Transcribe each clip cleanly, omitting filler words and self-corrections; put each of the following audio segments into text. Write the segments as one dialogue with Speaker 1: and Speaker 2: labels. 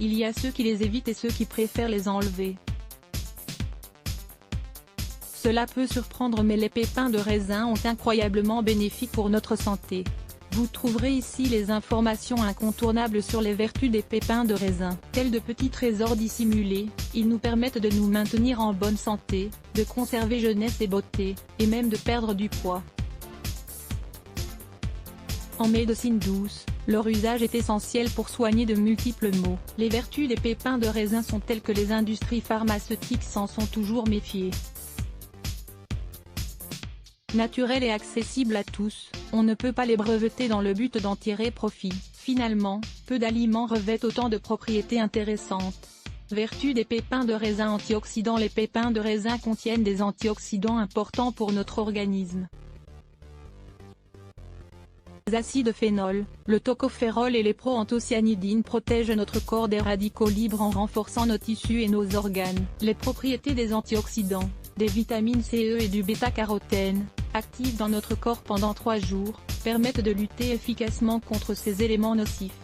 Speaker 1: Il y a ceux qui les évitent et ceux qui préfèrent les enlever. Cela peut surprendre mais les pépins de raisin sont incroyablement bénéfiques pour notre santé. Vous trouverez ici les informations incontournables sur les vertus des pépins de raisin. Tels de petits trésors dissimulés, ils nous permettent de nous maintenir en bonne santé, de conserver jeunesse et beauté, et même de perdre du poids. En médecine douce, leur usage est essentiel pour soigner de multiples maux. Les vertus des pépins de raisin sont telles que les industries pharmaceutiques s'en sont toujours méfiées. Naturels et accessibles à tous, on ne peut pas les breveter dans le but d'en tirer profit. Finalement, peu d'aliments revêtent autant de propriétés intéressantes. Vertus des pépins de raisin antioxydants. Les pépins de raisin contiennent des antioxydants importants pour notre organisme. Les acides phénol, le tocophérol et les proanthocyanidines protègent notre corps des radicaux libres en renforçant nos tissus et nos organes. Les propriétés des antioxydants, des vitamines C, E et du bêta-carotène, actifs dans notre corps pendant 3 jours, permettent de lutter efficacement contre ces éléments nocifs.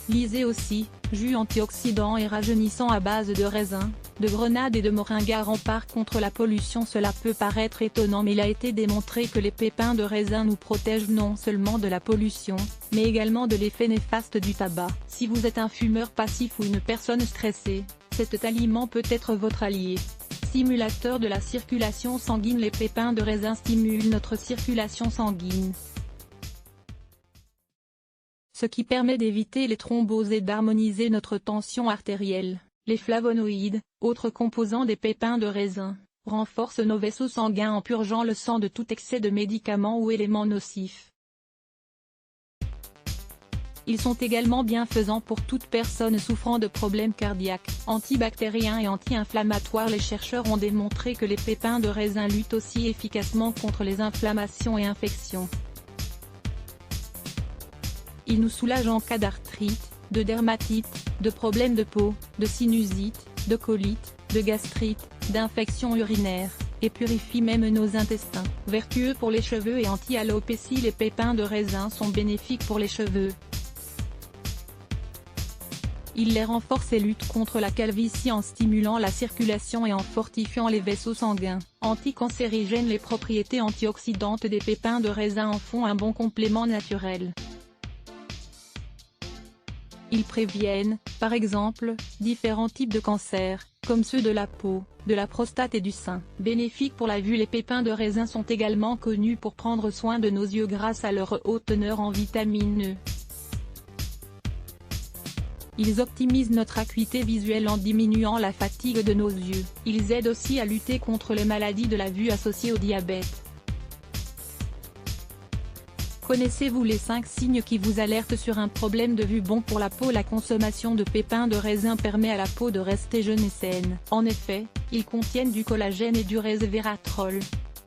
Speaker 1: Lisez aussi, jus antioxydants et rajeunissants à base de raisin, de grenade et de moringa remparent contre la pollution. Cela peut paraître étonnant mais il a été démontré que les pépins de raisin nous protègent non seulement de la pollution, mais également de l'effet néfaste du tabac. Si vous êtes un fumeur passif ou une personne stressée, cet aliment peut être votre allié. Stimulateur de la circulation sanguine. Les pépins de raisin stimulent notre circulation sanguine, ce qui permet d'éviter les thromboses et d'harmoniser notre tension artérielle. Les flavonoïdes, autres composants des pépins de raisin, renforcent nos vaisseaux sanguins en purgeant le sang de tout excès de médicaments ou éléments nocifs. Ils sont également bienfaisants pour toute personne souffrant de problèmes cardiaques, antibactériens et anti-inflammatoires. Les chercheurs ont démontré que les pépins de raisin luttent aussi efficacement contre les inflammations et infections. Ils nous soulagent en cas d'arthrite, de dermatite, de problèmes de peau, de sinusite, de colite, de gastrite, d'infections urinaires, et purifient même nos intestins. Vertueux pour les cheveux et anti-alopécie. Les pépins de raisin sont bénéfiques pour les cheveux. Ils les renforcent et luttent contre la calvitie en stimulant la circulation et en fortifiant les vaisseaux sanguins. Anticancérigènes. Les propriétés antioxydantes des pépins de raisin en font un bon complément naturel. Ils préviennent, par exemple, différents types de cancers, comme ceux de la peau, de la prostate et du sein. Bénéfiques pour la vue. Les pépins de raisin sont également connus pour prendre soin de nos yeux grâce à leur haute teneur en vitamine E. Ils optimisent notre acuité visuelle en diminuant la fatigue de nos yeux. Ils aident aussi à lutter contre les maladies de la vue associées au diabète. Connaissez-vous les 5 signes qui vous alertent sur un problème de vue? Bon pour la peau. La consommation de pépins de raisin permet à la peau de rester jeune et saine. En effet, ils contiennent du collagène et du resveratrol.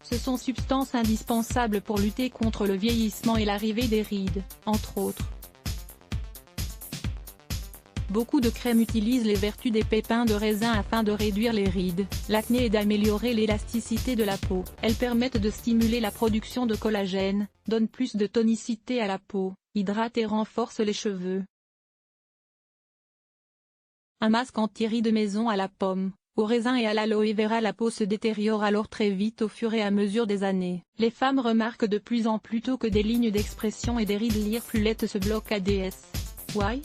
Speaker 1: Ce sont substances indispensables pour lutter contre le vieillissement et l'arrivée des rides, entre autres. Beaucoup de crèmes utilisent les vertus des pépins de raisin afin de réduire les rides, l'acné et d'améliorer l'élasticité de la peau. Elles permettent de stimuler la production de collagène, donnent plus de tonicité à la peau, hydratent et renforcent les cheveux. Un masque anti-rides maison à la pomme, au raisin et à l'aloe vera. La peau se détériore alors très vite au fur et à mesure des années. Les femmes remarquent de plus en plus tôt que des lignes d'expression et des rides lire plus lettres se bloquent. ADS. Why?